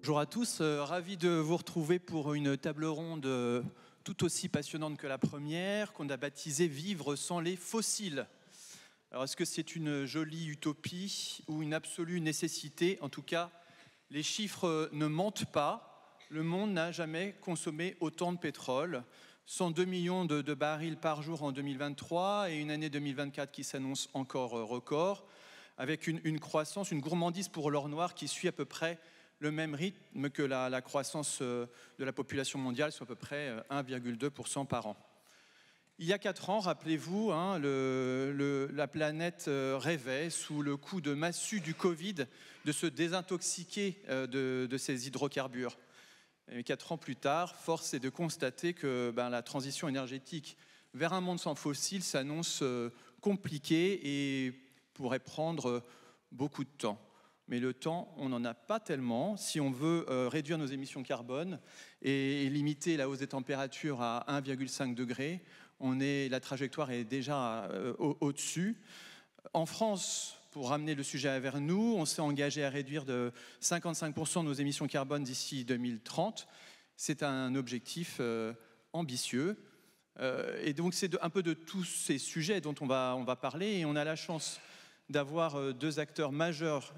Bonjour à tous, ravi de vous retrouver pour une table ronde tout aussi passionnante que la première, qu'on a baptisée « Vivre sans les fossiles ». Alors, est-ce que c'est une jolie utopie ou une absolue nécessité? En tout cas, les chiffres ne mentent pas. Le monde n'a jamais consommé autant de pétrole. 102 millions de barils par jour en 2023 et une année 2024 qui s'annonce encore record, avec une croissance, une gourmandise pour l'or noir qui suit à peu près le même rythme que la croissance de la population mondiale, soit à peu près 1,2% par an. Il y a 4 ans, rappelez-vous, la planète rêvait, sous le coup de massue du Covid, de se désintoxiquer de ces hydrocarbures. Et 4 ans plus tard, force est de constater que la transition énergétique vers un monde sans fossiles s'annonce compliquée et pourrait prendre beaucoup de temps. Mais le temps, on n'en a pas tellement. Si on veut réduire nos émissions carbone et limiter la hausse des températures à 1,5 degré, la trajectoire est déjà au-dessus. En France, pour ramener le sujet vers nous, on s'est engagé à réduire de 55% nos émissions carbone d'ici 2030. C'est un objectif ambitieux. Et donc, c'est un peu de tous ces sujets dont on va parler. Et on a la chance d'avoir 2 acteurs majeurs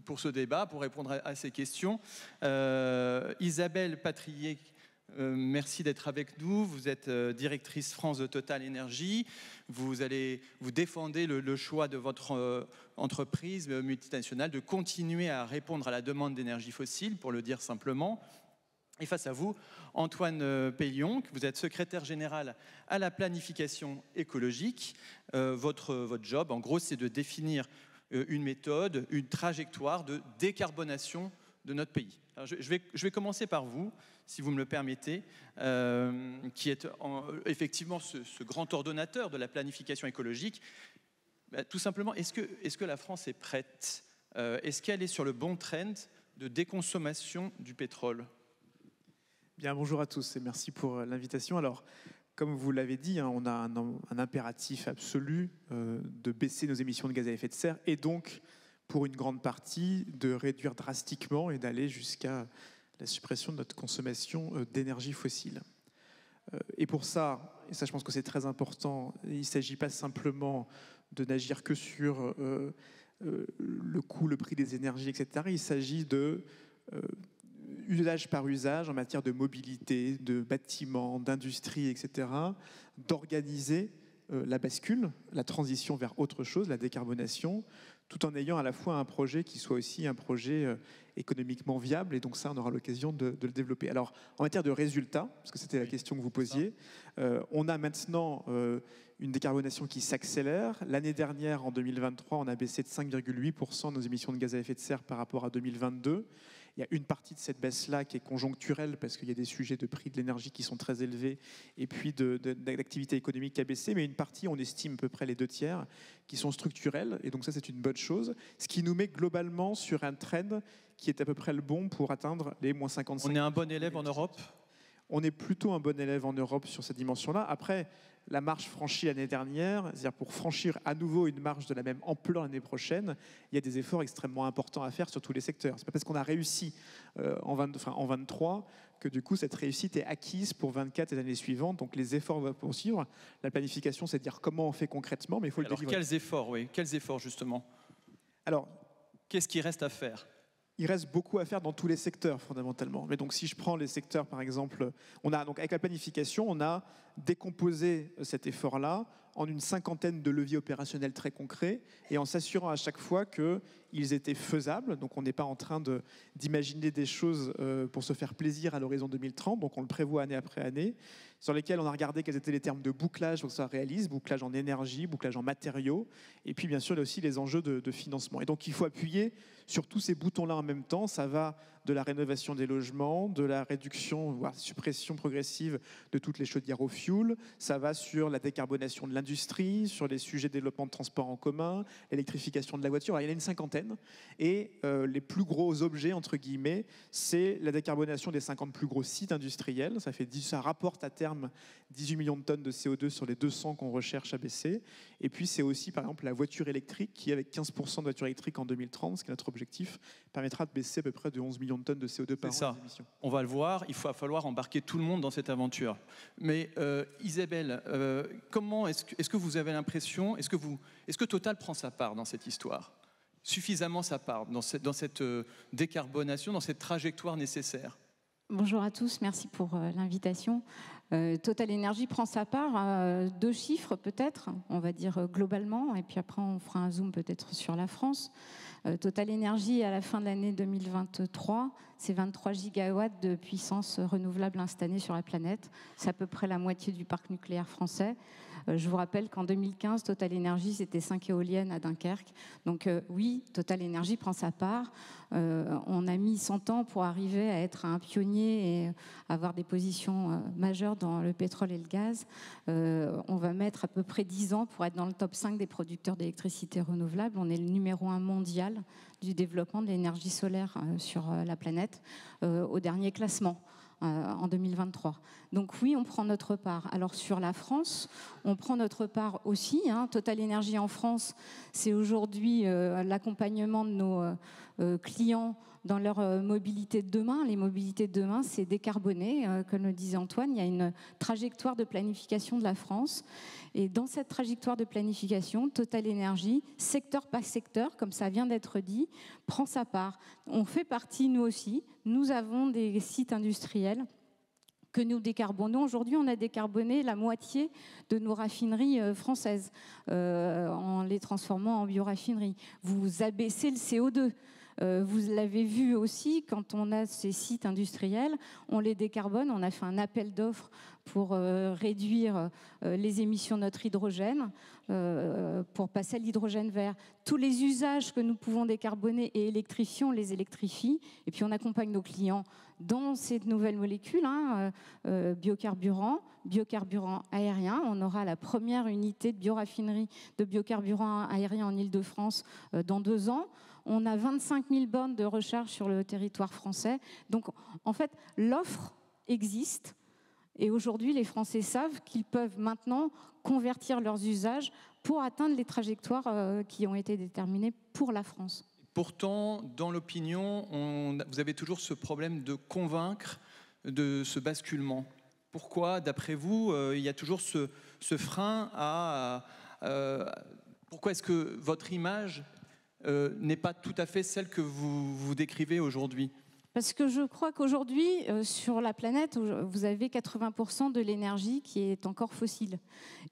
pour ce débat, pour répondre à ces questions. Isabelle Patrier, merci d'être avec nous. Vous êtes directrice France de Total Énergie. Vous défendez le choix de votre entreprise multinationale de continuer à répondre à la demande d'énergie fossile, pour le dire simplement. Et face à vous, Antoine Peillon, vous êtes secrétaire général à la planification écologique. Votre job, en gros, c'est de définir une méthode, une trajectoire de décarbonation de notre pays. Alors, je vais commencer par vous, si vous me le permettez, qui êtes effectivement ce grand ordonnateur de la planification écologique. Tout simplement, est-ce que la France est prête? Est-ce qu'elle est sur le bon trend de déconsommation du pétrole? Bien, bonjour à tous et merci pour l'invitation. Alors, comme vous l'avez dit, on a un impératif absolu de baisser nos émissions de gaz à effet de serre et donc, pour une grande partie, de réduire drastiquement et d'aller jusqu'à la suppression de notre consommation d'énergie fossile. Et pour ça, et ça je pense que c'est très important, il ne s'agit pas simplement de n'agir que sur le coût, le prix des énergies, etc. Il s'agit de usage par usage en matière de mobilité, de bâtiments, d'industrie, etc., d'organiser la bascule, la transition vers autre chose, la décarbonation, tout en ayant à la fois un projet qui soit aussi un projet économiquement viable. Et donc ça, on aura l'occasion de le développer. Alors, en matière de résultats, parce que c'était la question que vous posiez, on a maintenant une décarbonation qui s'accélère. L'année dernière, en 2023, on a baissé de 5,8% nos émissions de gaz à effet de serre par rapport à 2022. Il y a une partie de cette baisse-là qui est conjoncturelle parce qu'il y a des sujets de prix de l'énergie qui sont très élevés et puis d'activité économique qui a baissé, mais une partie, on estime à peu près les 2/3, qui sont structurelles, et donc ça c'est une bonne chose, ce qui nous met globalement sur un trend qui est à peu près le bon pour atteindre les moins 55%. On est un bon élève en Europe? On est plutôt un bon élève en Europe sur cette dimension-là. Après, la marche franchie l'année dernière, c'est-à-dire pour franchir à nouveau une marche de la même ampleur l'année prochaine, il y a des efforts extrêmement importants à faire sur tous les secteurs. Ce n'est pas parce qu'on a réussi en 23 que du coup cette réussite est acquise pour 24 et les années suivantes. Donc les efforts vont poursuivre. La planification, c'est de dire comment on fait concrètement, mais il faut le délivrer. Quels efforts, oui. Quels efforts justement? Alors, qu'est-ce qui reste à faire? Il reste beaucoup à faire dans tous les secteurs, fondamentalement. Mais donc, si je prends les secteurs, par exemple, donc avec la planification, on a décomposé cet effort-là en une 50aine de leviers opérationnels très concrets et en s'assurant à chaque fois qu'ils étaient faisables. Donc, on n'est pas en train d'imaginer des choses pour se faire plaisir à l'horizon 2030. Donc, on le prévoit année après année, sur lesquels on a regardé quels étaient les termes de bouclage pour que ça réalise, bouclage en énergie, bouclage en matériaux, et puis bien sûr, il y a aussi les enjeux de financement. Et donc, il faut appuyer sur tous ces boutons-là en même temps. Ça va de la rénovation des logements, de la réduction, voire suppression progressive de toutes les chaudières au fioul. Ça va sur la décarbonation de l'industrie, sur les sujets de développement de transports en commun, l'électrification de la voiture. Alors, il y en a une 50aine. Et les plus gros objets, entre guillemets, c'est la décarbonation des 50 plus gros sites industriels. Ça rapporte à terme 18 millions de tonnes de CO2 sur les 200 qu'on recherche à baisser. Et puis, c'est aussi, par exemple, la voiture électrique qui, avec 15% de voitures électriques en 2030, ce qui est notre objectif, permettra de baisser à peu près de 11 millions de tonnes de CO2 par an des émissions. On va le voir, il va falloir embarquer tout le monde dans cette aventure. Mais Isabelle, comment est-ce que vous avez l'impression, est-ce que Total prend sa part dans cette histoire ? Suffisamment sa part dans cette décarbonation, dans cette trajectoire nécessaire ? Bonjour à tous, merci pour l'invitation. Total Energy prend sa part, 2 chiffres peut-être, on va dire globalement, et puis après on fera un zoom peut-être sur la France. Total Energy, à la fin de l'année 2023, c'est 23 gigawatts de puissance renouvelable installée sur la planète. C'est à peu près la moitié du parc nucléaire français. Je vous rappelle qu'en 2015, Total Energy, c'était 5 éoliennes à Dunkerque. Donc oui, Total Energy prend sa part. On a mis 100 ans pour arriver à être un pionnier et avoir des positions majeures dans le pétrole et le gaz. On va mettre à peu près 10 ans pour être dans le top 5 des producteurs d'électricité renouvelable. On est le numéro 1 mondial du développement de l'énergie solaire sur la planète au dernier classement. En 2023. Donc oui, on prend notre part. Alors sur la France, on prend notre part aussi. Total Energy en France, c'est aujourd'hui l'accompagnement de nos clients dans leur mobilité de demain. Les mobilités de demain, c'est décarboné. Comme le disait Antoine, il y a une trajectoire de planification de la France. Et dans cette trajectoire de planification, Total Energy, secteur par secteur, comme ça vient d'être dit, prend sa part. On fait partie, nous aussi. Nous avons des sites industriels que nous décarbonons. Aujourd'hui, on a décarboné la moitié de nos raffineries françaises en les transformant en bioraffineries. Vous abaissez le CO2. Vous l'avez vu aussi, quand on a ces sites industriels, on les décarbone. On a fait un appel d'offres pour réduire les émissions de notre hydrogène, pour passer à l'hydrogène vert. Tous les usages que nous pouvons décarboner et électrifier, on les électrifie. Et puis on accompagne nos clients dans ces nouvelles molécules, biocarburants aériens. On aura la première unité de bioraffinerie de biocarburants aériens en Île-de-France dans 2 ans. On a 25 000 bornes de recharge sur le territoire français. Donc, en fait, l'offre existe. Et aujourd'hui, les Français savent qu'ils peuvent maintenant convertir leurs usages pour atteindre les trajectoires qui ont été déterminées pour la France. Pourtant, dans l'opinion, vous avez toujours ce problème de convaincre de ce basculement. Pourquoi, d'après vous, il y a toujours ce frein à... pourquoi est-ce que votre image n'est pas tout à fait celle que vous décrivez aujourd'hui? Parce que je crois qu'aujourd'hui, sur la planète, vous avez 80% de l'énergie qui est encore fossile.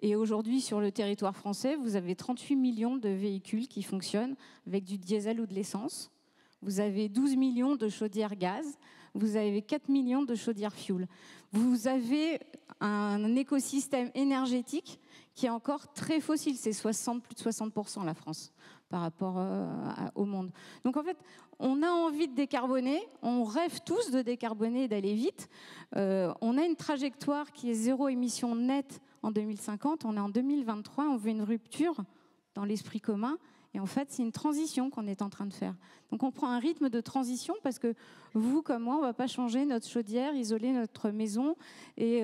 Et aujourd'hui, sur le territoire français, vous avez 38 millions de véhicules qui fonctionnent avec du diesel ou de l'essence. Vous avez 12 millions de chaudières gaz. Vous avez 4 millions de chaudières fioul. Vous avez un écosystème énergétique qui est encore très fossile. C'est plus de 60% la France par rapport au monde. Donc en fait, on a envie de décarboner, on rêve tous de décarboner et d'aller vite. On a une trajectoire qui est 0 émission nette en 2050. On est en 2023, on veut une rupture dans l'esprit commun. Et en fait, c'est une transition qu'on est en train de faire. Donc on prend un rythme de transition parce que vous, comme moi, on ne va pas changer notre chaudière, isoler notre maison et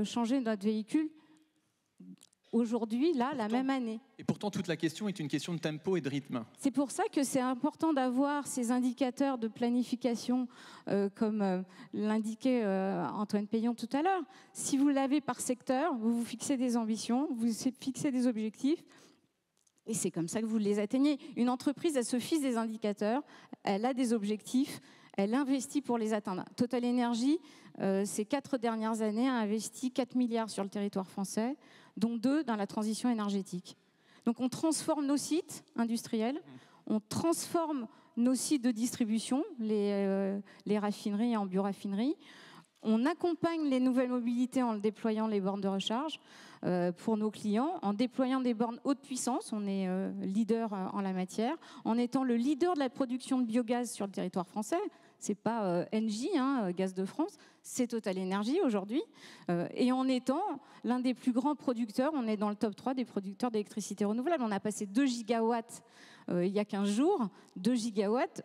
changer notre véhicule aujourd'hui, là, la même année. Et pourtant, toute la question est une question de tempo et de rythme. C'est pour ça que c'est important d'avoir ces indicateurs de planification, comme l'indiquait Antoine Peillon tout à l'heure. Si vous l'avez par secteur, vous vous fixez des ambitions, vous fixez des objectifs, et c'est comme ça que vous les atteignez. Une entreprise, elle se fixe des indicateurs, elle a des objectifs, elle investit pour les atteindre. Total Energy, ces 4 dernières années, a investi 4 milliards sur le territoire français, dont 2 dans la transition énergétique. Donc on transforme nos sites industriels, on transforme nos sites de distribution, les raffineries en bioraffineries, on accompagne les nouvelles mobilités en déployant les bornes de recharge pour nos clients, en déployant des bornes haute puissance, on est leader en la matière, en étant le leader de la production de biogaz sur le territoire français. C'est pas Engie, Gaz de France, c'est Total Energy aujourd'hui. Et en étant l'un des plus grands producteurs, on est dans le top 3 des producteurs d'électricité renouvelable. On a passé 2 gigawatts il y a 15 jours. 2 gigawatts,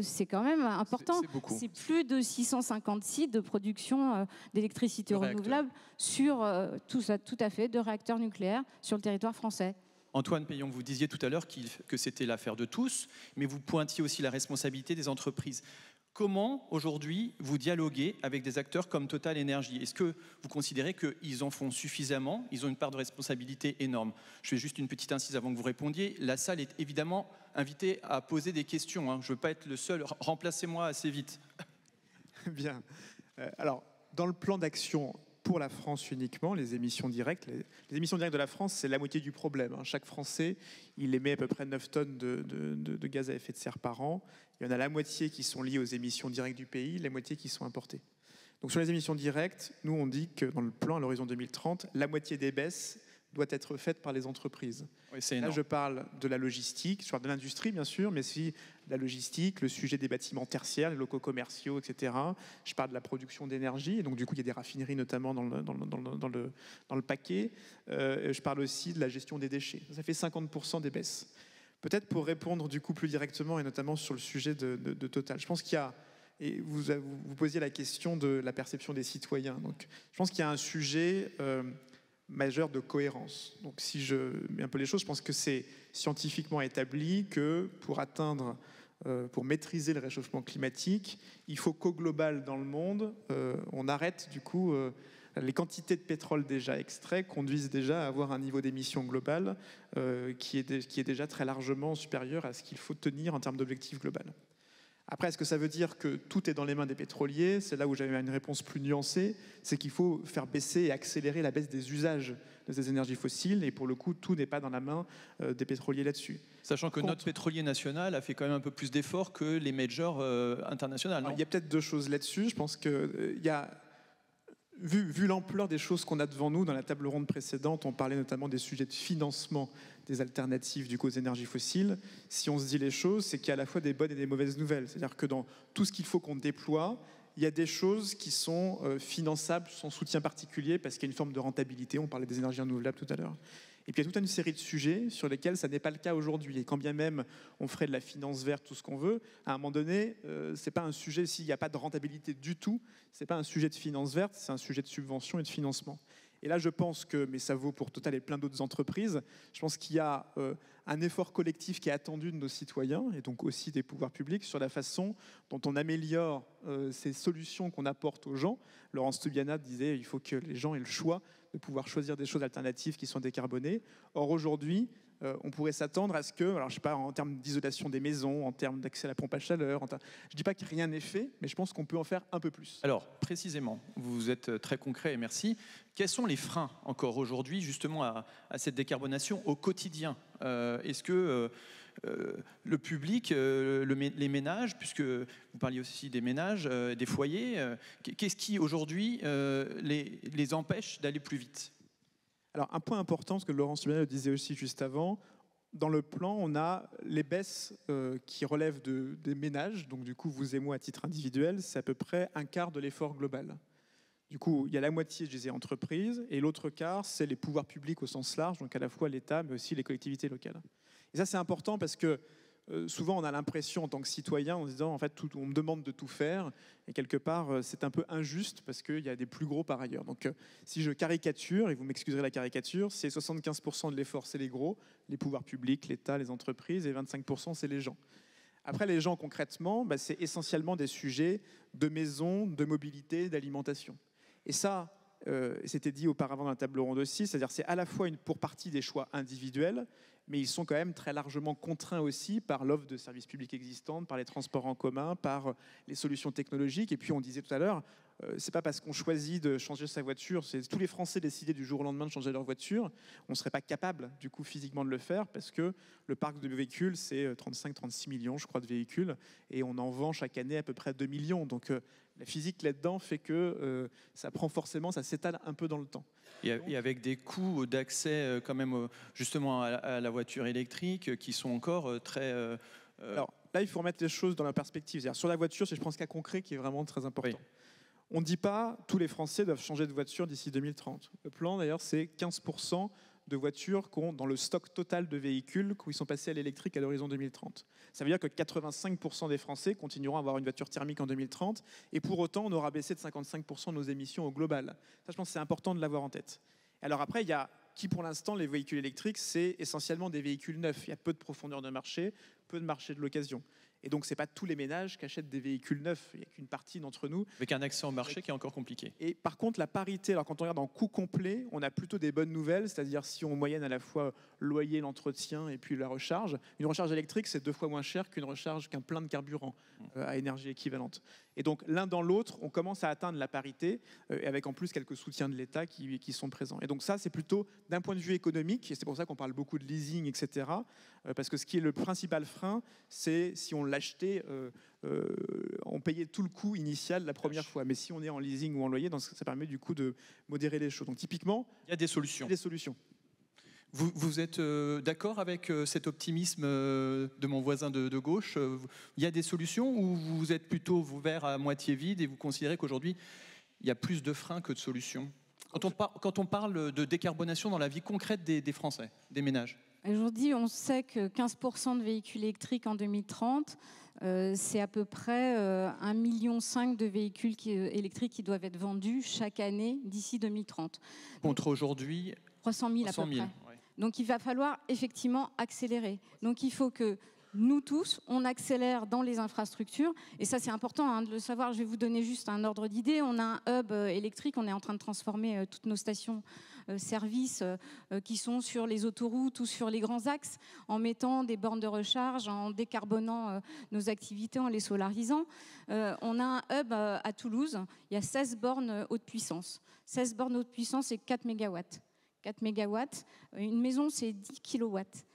c'est quand même important. C'est beaucoup. C'est plus de 650 sites de production d'électricité renouvelable sur tout à fait, de réacteurs nucléaires sur le territoire français. Antoine Peillon, vous disiez tout à l'heure que c'était l'affaire de tous, mais vous pointiez aussi la responsabilité des entreprises. Comment, aujourd'hui, vous dialoguez avec des acteurs comme Total Energy? Est-ce que vous considérez qu'ils en font suffisamment? Ils ont une part de responsabilité énorme. Je fais juste une petite incise avant que vous répondiez. La salle est évidemment invitée à poser des questions, hein. Je ne veux pas être le seul. Remplacez-moi assez vite. Bien. Alors, dans le plan d'action pour la France uniquement, les émissions directes, les émissions directes de la France, c'est la moitié du problème, hein. Chaque Français, il émet à peu près 9 tonnes de gaz à effet de serre par an. Il y en a la moitié qui sont liées aux émissions directes du pays, la moitié qui sont importées. Donc sur les émissions directes, nous on dit que dans le plan à l'horizon 2030, la moitié des baisses doit être faite par les entreprises. Oui, c'est énorme. Là, je parle de la logistique, je parle de l'industrie bien sûr, mais aussi de la logistique, le sujet des bâtiments tertiaires, les locaux commerciaux, etc. Je parle de la production d'énergie, et donc du coup il y a des raffineries notamment dans le paquet. Je parle aussi de la gestion des déchets. Ça fait 50% des baisses. Peut-être pour répondre du coup plus directement, et notamment sur le sujet de Total, je pense qu'il y a, et vous posiez la question de la perception des citoyens, donc je pense qu'il y a un sujet majeur de cohérence. Donc si je mets un peu les choses, je pense que c'est scientifiquement établi que pour maîtriser le réchauffement climatique, il faut qu'au global dans le monde, on arrête du coup les quantités de pétrole déjà extraits conduisent déjà à avoir un niveau d'émission global qui est déjà très largement supérieur à ce qu'il faut tenir en termes d'objectif global. Après, est-ce que ça veut dire que tout est dans les mains des pétroliers? C'est là où j'avais une réponse plus nuancée. C'est qu'il faut faire baisser et accélérer la baisse des usages de ces énergies fossiles. Et pour le coup, tout n'est pas dans la main des pétroliers là-dessus. Sachant que notre pétrolier national a fait quand même un peu plus d'efforts que les majors internationales. Il y a peut-être deux choses là-dessus. Je pense qu'il y a... Vu l'ampleur des choses qu'on a devant nous, dans la table ronde précédente, on parlait notamment des sujets de financement des alternatives du coup, aux énergies fossiles. Si on se dit les choses, c'est qu'il y a à la fois des bonnes et des mauvaises nouvelles. C'est-à-dire que dans tout ce qu'il faut qu'on déploie, il y a des choses qui sont finançables sans soutien particulier parce qu'il y a une forme de rentabilité. On parlait des énergies renouvelables tout à l'heure. Et puis il y a toute une série de sujets sur lesquels ça n'est pas le cas aujourd'hui. Et quand bien même on ferait de la finance verte, tout ce qu'on veut, à un moment donné, c'est pas un sujet, s'il n'y a pas de rentabilité du tout, c'est pas un sujet de finance verte, c'est un sujet de subvention et de financement. Et là, je pense que, mais ça vaut pour Total et plein d'autres entreprises, je pense qu'il y a un effort collectif qui est attendu de nos citoyens et donc aussi des pouvoirs publics sur la façon dont on améliore ces solutions qu'on apporte aux gens. Laurence Toubiana disait qu'il faut que les gens aient le choix de pouvoir choisir des choses alternatives qui sont décarbonées. Or, aujourd'hui, on pourrait s'attendre à ce que, alors je sais pas, en termes d'isolation des maisons, en termes d'accès à la pompe à chaleur, je ne dis pas que rien n'est fait, mais je pense qu'on peut en faire un peu plus. Alors, précisément, vous êtes très concret et merci. Quels sont les freins encore aujourd'hui justement à cette décarbonation au quotidien? Est-ce que le public, les ménages, puisque vous parliez aussi des ménages, des foyers, qu'est-ce qui aujourd'hui les empêche d'aller plus vite? Alors, un point important, ce que Laurence Toubiana le disait aussi juste avant, dans le plan, on a les baisses qui relèvent des ménages. Donc, du coup, vous et moi, à titre individuel, c'est à peu près un quart de l'effort global. Du coup, il y a la moitié, je disais, entreprises, et l'autre quart, c'est les pouvoirs publics au sens large, donc à la fois l'État, mais aussi les collectivités locales. Et ça, c'est important parce que souvent, on a l'impression, en tant que citoyen, en se disant, en fait, on me demande de tout faire, et quelque part, c'est un peu injuste parce qu'il y a des plus gros par ailleurs. Donc, si je caricature, et vous m'excuserez la caricature, c'est 75% de l'effort, c'est les gros, les pouvoirs publics, l'État, les entreprises, et 25%, c'est les gens. Après, les gens, concrètement, c'est essentiellement des sujets de maison, de mobilité, d'alimentation. Et ça, c'était dit auparavant dans la table ronde aussi, c'est-à-dire c'est à la fois pour partie des choix individuels, mais ils sont quand même très largement contraints aussi par l'offre de services publics existantes, par les transports en commun, par les solutions technologiques. Et puis on disait tout à l'heure, c'est pas parce qu'on choisit de changer sa voiture, c'est tous les Français décidaient du jour au lendemain de changer leur voiture, on ne serait pas capable du coup physiquement de le faire parce que le parc de véhicules c'est 35-36 millions je crois de véhicules et on en vend chaque année à peu près 2 millions. Donc la physique là-dedans fait que ça prend forcément, ça s'étale un peu dans le temps. Et avec des coûts d'accès quand même justement à la voiture électrique qui sont encore très... Alors là, il faut remettre les choses dans la perspective. C'est-à-dire, sur la voiture, c'est je pense cas concret qui est vraiment très important. Oui. On ne dit pas tous les Français doivent changer de voiture d'ici 2030. Le plan d'ailleurs, c'est 15% de voitures qui ont dans le stock total de véhicules qui sont passés à l'électrique à l'horizon 2030. Ça veut dire que 85% des Français continueront à avoir une voiture thermique en 2030 et pour autant, on aura baissé de 55% nos émissions au global. Ça, je pense que c'est important de l'avoir en tête. Alors après, il y a qui pour l'instant, les véhicules électriques, c'est essentiellement des véhicules neufs. Il y a peu de profondeur de marché, peu de marché de l'occasion. Et donc, ce n'est pas tous les ménages qui achètent des véhicules neufs. Il n'y a qu'une partie d'entre nous. Avec un accès au marché qui est encore compliqué. Et par contre, la parité, alors quand on regarde en coût complet, on a plutôt des bonnes nouvelles, c'est-à-dire si on moyenne à la fois loyer, l'entretien et puis la recharge. Une recharge électrique, c'est 2 fois moins cher qu'un plein de carburant à énergie équivalente. Et donc, l'un dans l'autre, on commence à atteindre la parité, avec en plus quelques soutiens de l'État qui sont présents. Et donc ça, c'est plutôt d'un point de vue économique, et c'est pour ça qu'on parle beaucoup de leasing, etc. Parce que ce qui est le principal frein, c'est si on l'achetait, on payait tout le coût initial la première fois. Mais si on est en leasing ou en loyer, donc ça permet du coup de modérer les choses. Donc typiquement, il y a des solutions. Il y a des solutions. Vous êtes d'accord avec cet optimisme de mon voisin de gauche? Il y a des solutions ou vous êtes plutôt ouvert à moitié vide et vous considérez qu'aujourd'hui, il y a plus de freins que de solutions? Quand on parle de décarbonation dans la vie concrète des Français, des ménages. Aujourd'hui, on sait que 15% de véhicules électriques en 2030, c'est à peu près 1,5 million de véhicules électriques qui doivent être vendus chaque année d'ici 2030. Contre aujourd'hui 300 000 à peu près. Ouais. Donc il va falloir effectivement accélérer. Donc il faut que nous tous, on accélère dans les infrastructures. Et ça, c'est important de le savoir. Je vais vous donner juste un ordre d'idée. On a un hub électrique. On est en train de transformer toutes nos stations-service qui sont sur les autoroutes ou sur les grands axes en mettant des bornes de recharge, en décarbonant nos activités, en les solarisant. On a un hub à Toulouse. Il y a 16 bornes haute puissance. 16 bornes haute puissance, c'est 4 mégawatts. 4 mégawatts. Une maison, c'est 10 kilowatts.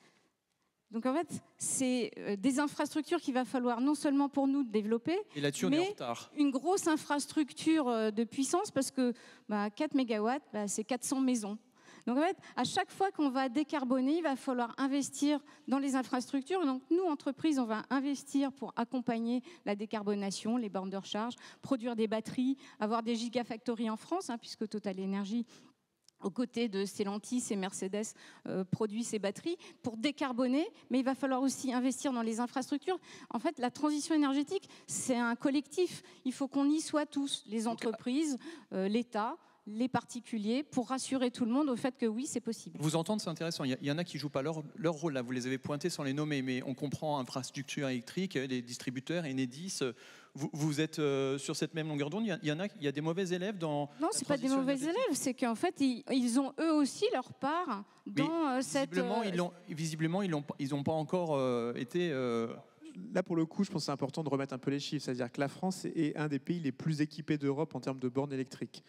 Donc en fait, c'est des infrastructures qu'il va falloir non seulement pour nous développer, et là-dessus, on est en retard. Une grosse infrastructure de puissance parce que 4 mégawatts, c'est 400 maisons. Donc en fait, à chaque fois qu'on va décarboner, il va falloir investir dans les infrastructures. Donc nous, entreprises, on va investir pour accompagner la décarbonation, les bornes de recharge, produire des batteries, avoir des gigafactories en France, puisque Total Energy, aux côtés de Stellantis et Mercedes, produit ces batteries pour décarboner, mais il va falloir aussi investir dans les infrastructures. En fait, la transition énergétique, c'est un collectif. Il faut qu'on y soit tous, les entreprises, l'État, les particuliers, pour rassurer tout le monde au fait que oui, c'est possible. Vous entendre, c'est intéressant. Il y en a qui ne jouent pas leur rôle, là. Vous les avez pointés sans les nommer, mais on comprend infrastructure électrique, les distributeurs, Enedis. Vous êtes sur cette même longueur d'onde. Il y a des mauvais élèves dans... Non, ce n'est pas des mauvais élèves, c'est qu'en fait, ils ont eux aussi leur part dans cette... Visiblement, ils n'ont pas encore été... Là, pour le coup, je pense que c'est important de remettre un peu les chiffres. C'est-à-dire que la France est un des pays les plus équipés d'Europe en termes de bornes électriques.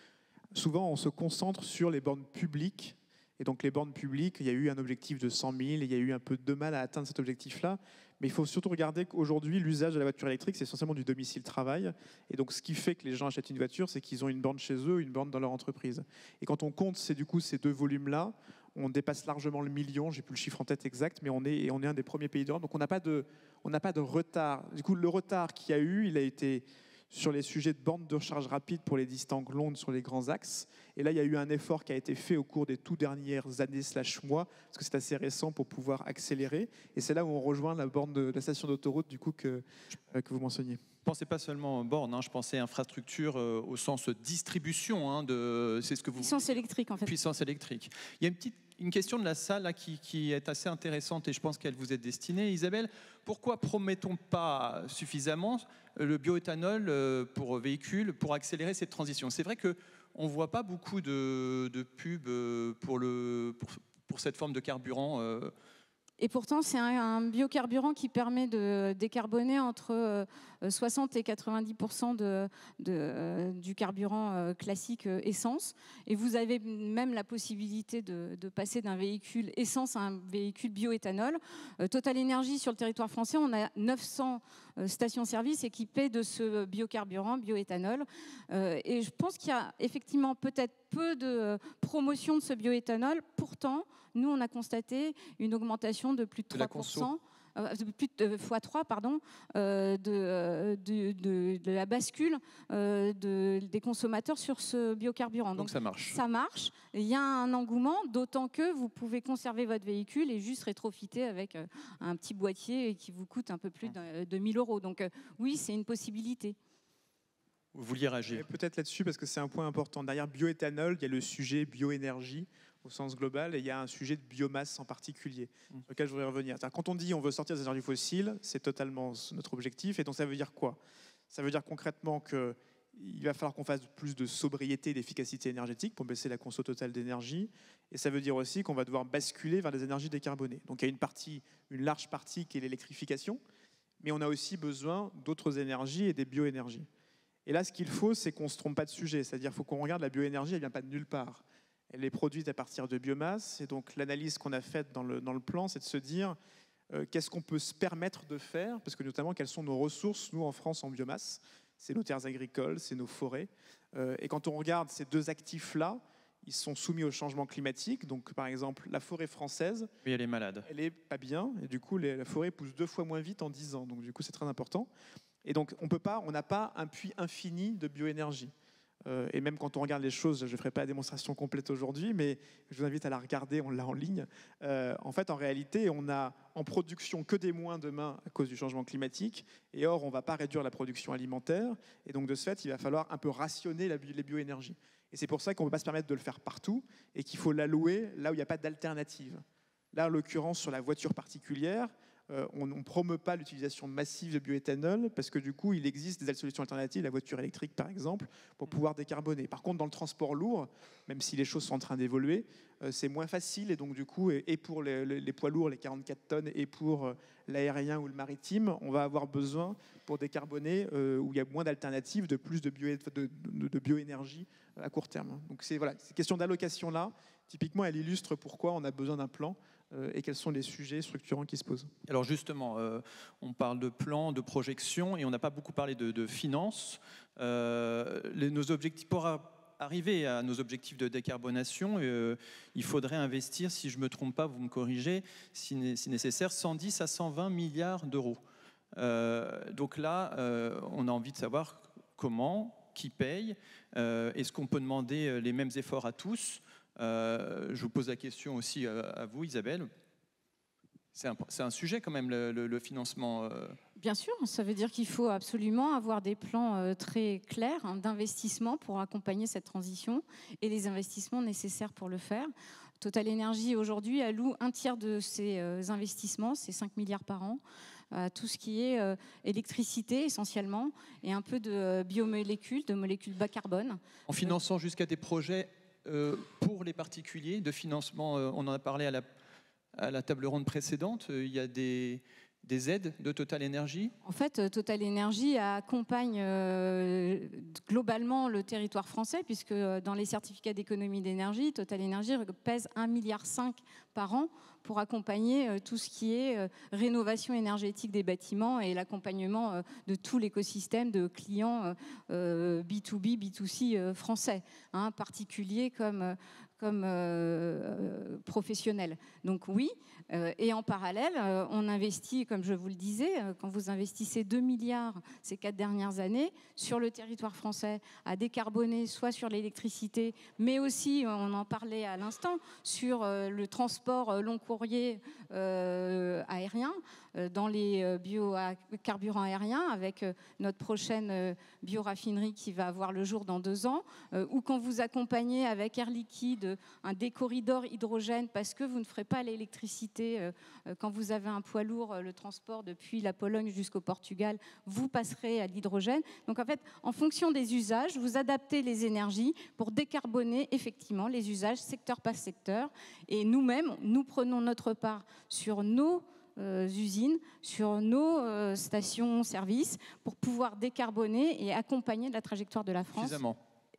Souvent, on se concentre sur les bornes publiques. Et donc, les bornes publiques, il y a eu un objectif de 100 000, et il y a eu un peu de mal à atteindre cet objectif-là. Mais il faut surtout regarder qu'aujourd'hui, l'usage de la voiture électrique, c'est essentiellement du domicile-travail. Et donc, ce qui fait que les gens achètent une voiture, c'est qu'ils ont une borne chez eux, une borne dans leur entreprise. Et quand on compte ces deux volumes-là, on dépasse largement le million. J'ai plus le chiffre en tête exact, mais on est un des premiers pays d'Europe. Donc, on n'a pas de retard. Du coup, le retard qu'il y a eu, il a été sur les sujets de bornes de recharge rapide pour les distances longues sur les grands axes. Et là, il y a eu un effort qui a été fait au cours des tout dernières années/mois, parce que c'est assez récent pour pouvoir accélérer. Et c'est là où on rejoint la borne de la station d'autoroute du coup que vous mentionniez. Je ne pensais pas seulement borne, je pensais infrastructure au sens distribution. C'est ce que vous... Puissance électrique, en fait. Puissance électrique. Il y a une question de la salle là, qui est assez intéressante et je pense qu'elle vous est destinée. Isabelle, pourquoi promettons pas suffisamment le bioéthanol pour véhicules pour accélérer cette transition? C'est vrai qu'on ne voit pas beaucoup de pubs pour cette forme de carburant. Et pourtant, c'est un biocarburant qui permet de décarboner entre 60 et 90% du carburant classique essence. Et vous avez même la possibilité de passer d'un véhicule essence à un véhicule bioéthanol. Total Energy, sur le territoire français, on a 900 stations-service équipées de ce biocarburant, bioéthanol. Et je pense qu'il y a effectivement peut-être peu de promotion de ce bioéthanol. Pourtant, nous, on a constaté une augmentation de plus de 3%. Plus de x3 de la bascule des consommateurs sur ce biocarburant. Donc ça marche. Ça marche. Il y a un engouement, d'autant que vous pouvez conserver votre véhicule et juste rétrofiter avec un petit boîtier qui vous coûte un peu plus de 1 000 €. Donc oui, c'est une possibilité. Vous vouliez réagir? Peut-être là-dessus, parce que c'est un point important. Derrière bioéthanol, il y a le sujet bioénergie. au sens global, et il y a un sujet de biomasse en particulier, sur lequel je voudrais revenir. Quand on dit on veut sortir des énergies fossiles, c'est totalement notre objectif, et donc ça veut dire quoi? Ça veut dire concrètement qu'il va falloir qu'on fasse plus de sobriété et d'efficacité énergétique pour baisser la conso totale d'énergie, et ça veut dire aussi qu'on va devoir basculer vers des énergies décarbonées. Donc il y a une large partie qui est l'électrification, mais on a aussi besoin d'autres énergies et des bioénergies. Et là, ce qu'il faut, c'est qu'on ne se trompe pas de sujet, c'est-à-dire qu'il faut qu'on regarde la bioénergie, elle ne vient pas de nulle part. Elle est produite à partir de biomasse, et donc l'analyse qu'on a faite dans le plan, c'est de se dire qu'est-ce qu'on peut se permettre de faire, parce que notamment, quelles sont nos ressources, nous, en France, en biomasse. C'est nos terres agricoles, c'est nos forêts. Et quand on regarde ces deux actifs-là, ils sont soumis au changement climatique. Donc, par exemple, la forêt française, oui, elle est malade. Elle n'est pas bien, et du coup, la forêt pousse 2 fois moins vite en 10 ans. Donc, du coup, c'est très important. Et donc, on n'a pas un puits infini de bioénergie. Et même quand on regarde les choses, je ne ferai pas la démonstration complète aujourd'hui, mais je vous invite à la regarder, on l'a en ligne. En fait, en réalité, on a en production que des moins demain à cause du changement climatique, et or, on ne va pas réduire la production alimentaire, et donc de ce fait, il va falloir un peu rationner les bioénergies. Et c'est pour ça qu'on ne peut pas se permettre de le faire partout, et qu'il faut l'allouer là où il n'y a pas d'alternative. Là, en l'occurrence, sur la voiture particulière, on ne promeut pas l'utilisation massive de bioéthanol parce que du coup, il existe des solutions alternatives, la voiture électrique par exemple, pour pouvoir décarboner. Par contre, dans le transport lourd, même si les choses sont en train d'évoluer, c'est moins facile et donc du coup, et pour les poids lourds, les 44 tonnes, et pour l'aérien ou le maritime, on va avoir besoin pour décarboner où il y a moins d'alternatives, de plus de bioénergie à court terme. Donc c'est voilà, cette question d'allocation là, typiquement, elle illustre pourquoi on a besoin d'un plan. Et quels sont les sujets structurants qui se posent. Alors justement, on parle de plan, de projection, et on n'a pas beaucoup parlé de finances. Nos objectifs, pour arriver à nos objectifs de décarbonation, il faudrait investir, si je ne me trompe pas, vous me corrigez, si nécessaire, 110 à 120 milliards d'euros. Donc là, on a envie de savoir comment, qui paye, est-ce qu'on peut demander les mêmes efforts à tous ? Je vous pose la question aussi à vous, Isabelle. C'est un sujet quand même, le financement. Bien sûr, ça veut dire qu'il faut absolument avoir des plans très clairs d'investissement pour accompagner cette transition et les investissements nécessaires pour le faire. Total Energy aujourd'hui alloue un tiers de ses investissements, c'est 5 milliards par an, à tout ce qui est électricité essentiellement et un peu de biomolécules, de molécules bas carbone. En finançant jusqu'à des projets pour les particuliers, de financement, on en a parlé à la table ronde précédente, il y a des aides de Total Energy. En fait, Total Energy accompagne globalement le territoire français, puisque dans les certificats d'économie d'énergie, Total Energy pèse 1,5 milliard par an pour accompagner tout ce qui est rénovation énergétique des bâtiments et l'accompagnement de tout l'écosystème de clients B2B, B2C français, particuliers comme professionnels. Donc oui, et en parallèle, on investit, comme je vous le disais, quand vous investissez 2 milliards ces 4 dernières années sur le territoire français à décarboner, soit sur l'électricité, mais aussi, on en parlait à l'instant, sur le transport long courrier aérien, dans les biocarburants aériens, avec notre prochaine bioraffinerie qui va avoir le jour dans 2 ans, ou quand vous accompagnez avec Air Liquide des corridors hydrogène parce que vous ne ferez pas l'électricité quand vous avez un poids lourd, le transport depuis la Pologne jusqu'au Portugal, vous passerez à l'hydrogène. Donc en fait, en fonction des usages, vous adaptez les énergies pour décarboner effectivement les usages secteur par secteur. Et nous-mêmes, nous prenons notre part sur nos usines, sur nos stations-service pour pouvoir décarboner et accompagner la trajectoire de la France.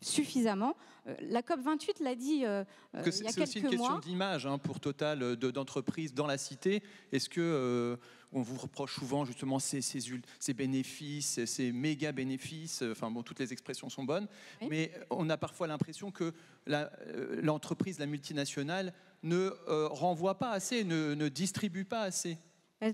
Suffisamment. La COP28 l'a dit il y a quelques mois. C'est aussi une question d'image pour Total, d'entreprise dans la cité. Est-ce que on vous reproche souvent justement ces bénéfices, ces méga bénéfices, enfin bon, toutes les expressions sont bonnes, oui. Mais on a parfois l'impression que l'entreprise, la multinationale, ne renvoie pas assez, ne distribue pas assez.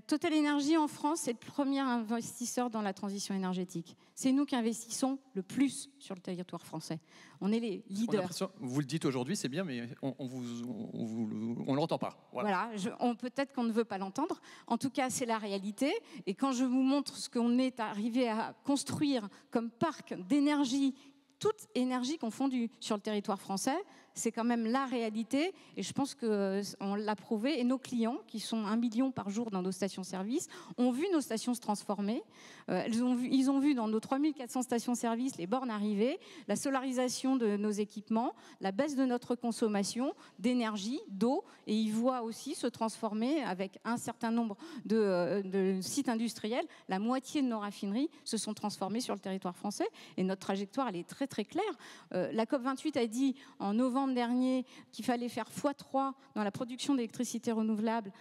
Total Energy en France, c'est le premier investisseur dans la transition énergétique. C'est nous qui investissons le plus sur le territoire français. On est les leaders. Vous le dites aujourd'hui, c'est bien, mais on ne l'entend pas. Voilà, peut-être qu'on ne veut pas l'entendre. En tout cas, c'est la réalité. Et quand je vous montre ce qu'on est arrivé à construire comme parc d'énergie, toute énergie confondue sur le territoire français, c'est quand même la réalité. Et je pense qu'on l'a prouvé. Et nos clients, qui sont 1 million par jour dans nos stations-service, ont vu nos stations se transformer. Ils ont vu dans nos 3400 stations-service les bornes arriver, la solarisation de nos équipements, la baisse de notre consommation d'énergie, d'eau. Et ils voient aussi se transformer avec un certain nombre de sites industriels. La moitié de nos raffineries se sont transformées sur le territoire français. Et notre trajectoire, elle est très très claire. La COP28 a dit en novembre dernier qu'il fallait faire x3 dans la production d'électricité renouvelable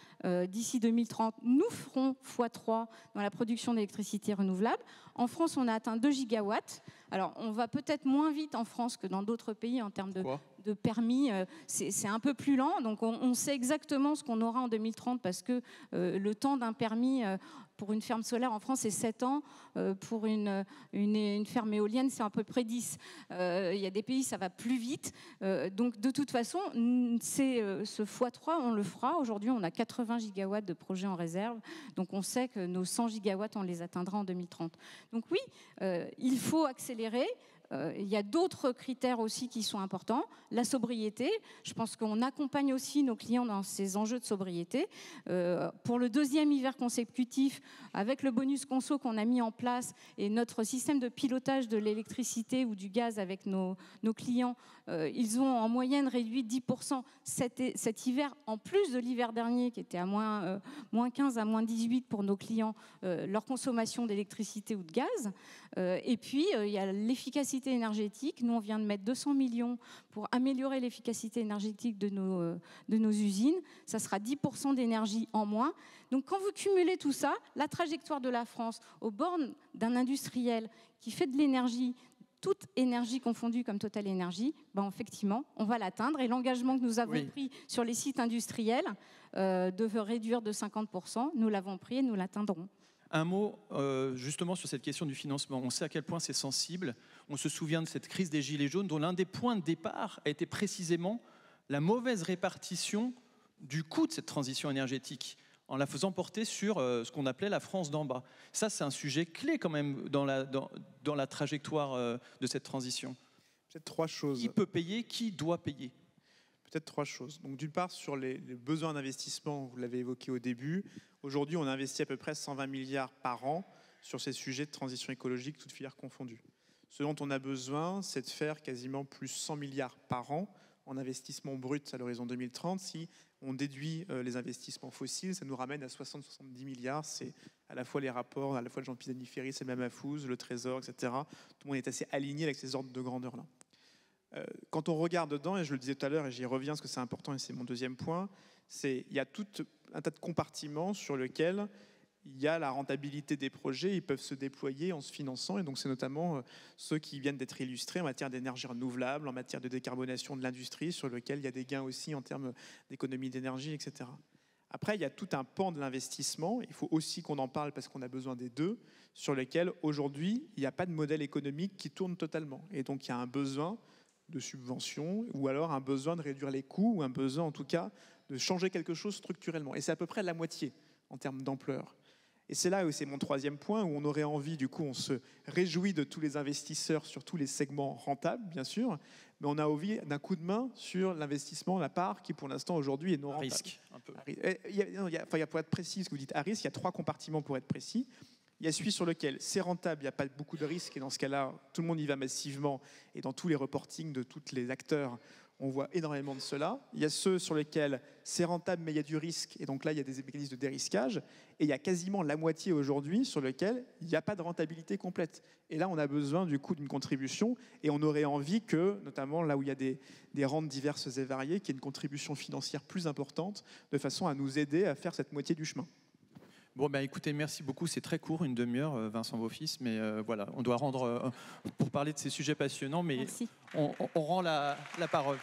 d'ici 2030. Nous ferons x3 dans la production d'électricité renouvelable. En France, on a atteint 2 gigawatts. Alors, on va peut-être moins vite en France que dans d'autres pays en termes de permis. C'est un peu plus lent. Donc, on sait exactement ce qu'on aura en 2030 parce que le temps d'un permis pour une ferme solaire en France, c'est 7 ans. Pour une ferme éolienne, c'est à peu près 10. Il y a des pays, ça va plus vite. Donc, de toute façon, ce x3, on le fera. Aujourd'hui, on a 80 gigawatts de projets en réserve. Donc, on sait que nos 100 gigawatts, on les atteindra en 2030. Donc, oui, il faut accélérer. Il y a d'autres critères aussi qui sont importants. La sobriété, je pense qu'on accompagne aussi nos clients dans ces enjeux de sobriété. Pour le 2e hiver consécutif, avec le bonus conso qu'on a mis en place et notre système de pilotage de l'électricité ou du gaz avec nos clients, ils ont en moyenne réduit 10% cet hiver, en plus de l'hiver dernier qui était à moins 15 à moins 18 pour nos clients, leur consommation d'électricité ou de gaz. Et puis, il y a l'efficacité énergétique. Nous, on vient de mettre 200 millions pour améliorer l'efficacité énergétique de nos usines. Ça sera 10% d'énergie en moins. Donc, quand vous cumulez tout ça, la trajectoire de la France aux bornes d'un industriel qui fait de l'énergie, toute énergie confondue comme Total Énergie, effectivement, on va l'atteindre. Et l'engagement que nous avons pris sur les sites industriels de réduire de 50%, nous l'avons pris et nous l'atteindrons. Un mot justement sur cette question du financement. On sait à quel point c'est sensible. On se souvient de cette crise des Gilets jaunes dont l'un des points de départ a été précisément la mauvaise répartition du coût de cette transition énergétique en la faisant porter sur ce qu'on appelait la France d'en bas. Ça, c'est un sujet clé quand même dans la trajectoire de cette transition. Peut-être 3 choses. Qui peut payer, qui doit payer? Peut-être 3 choses. Donc, d'une part, sur les besoins d'investissement, vous l'avez évoqué au début, aujourd'hui, on investit à peu près 120 milliards par an sur ces sujets de transition écologique, toutes filières confondues. Ce dont on a besoin, c'est de faire quasiment plus 100 milliards par an en investissement brut à l'horizon 2030. Si on déduit les investissements fossiles, ça nous ramène à 60-70 milliards. C'est à la fois les rapports, à la fois de Jean Pisani-Ferry, c'est le même Mahfouz, le Trésor, etc. Tout le monde est assez aligné avec ces ordres de grandeur-là. Quand on regarde dedans, et je le disais tout à l'heure, et j'y reviens parce que c'est important et c'est mon 2e point, il y a tout un tas de compartiments sur lesquels il y a la rentabilité des projets, ils peuvent se déployer en se finançant, et donc c'est notamment ceux qui viennent d'être illustrés en matière d'énergie renouvelable, en matière de décarbonation de l'industrie, sur lequel il y a des gains aussi en termes d'économie d'énergie, etc. Après, il y a tout un pan de l'investissement, il faut aussi qu'on en parle parce qu'on a besoin des deux, sur lesquels aujourd'hui, il n'y a pas de modèle économique qui tourne totalement. Et donc il y a un besoin de subventions, ou alors un besoin de réduire les coûts, ou un besoin en tout cas de changer quelque chose structurellement. Et c'est à peu près la moitié en termes d'ampleur. Et c'est là où c'est mon 3e point, où on aurait envie, du coup, on se réjouit de tous les investisseurs sur tous les segments rentables, bien sûr, mais on a envie d'un coup de main sur l'investissement, la part qui, pour l'instant, aujourd'hui, est non rentable. À risque, un peu. Pour être précis, ce que vous dites à risque, il y a 3 compartiments pour être précis. Il y a celui sur lequel c'est rentable, il n'y a pas beaucoup de risques, et dans ce cas-là, tout le monde y va massivement, et dans tous les reportings de tous les acteurs, on voit énormément de cela. Il y a ceux sur lesquels c'est rentable, mais il y a du risque, et donc là, il y a des mécanismes de dérisquage, et il y a quasiment la moitié aujourd'hui sur lesquels il n'y a pas de rentabilité complète. Et là, on a besoin du coup d'une contribution, et on aurait envie que, notamment là où il y a des rentes diverses et variées, qu'il y ait une contribution financière plus importante, de façon à nous aider à faire cette moitié du chemin. Bon, écoutez, merci beaucoup. C'est très court, une demi-heure, Vincent Beaufils, mais voilà, on doit rendre, pour parler de ces sujets passionnants, mais on rend la parole.